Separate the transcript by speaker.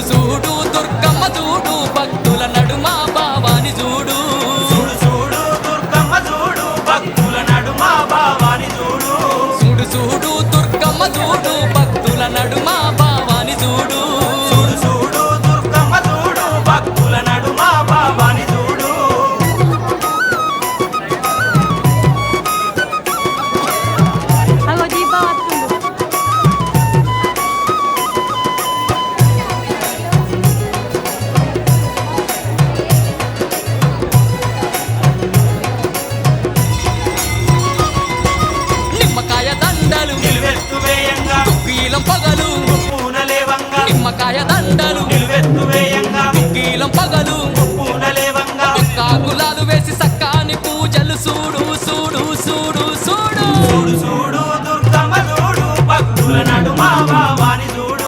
Speaker 1: చూడు దుర్గమ్మ చూడు భక్తుల నడుమ భావాని చూడు
Speaker 2: చూడు చూడు దుర్గమ్మ చూడు భక్తుల నడుమ భావాని చూడు
Speaker 1: చూడు చూడు దుర్గమ్మ చూడు భక్తుల నడుమ భావాని చూడు
Speaker 2: చూడు చూడు దుర్గమ్మ చూడు భక్తుల నడుమ భావాని చూడు
Speaker 3: అగో దీపా వస్తుండు
Speaker 1: నిమ్మకాయ దండలు
Speaker 2: నిలువెత్తు వేయంగా
Speaker 1: కుక్కీలం పగలు
Speaker 2: పూనలేవంగా
Speaker 1: నిమ్మకాయ దండలు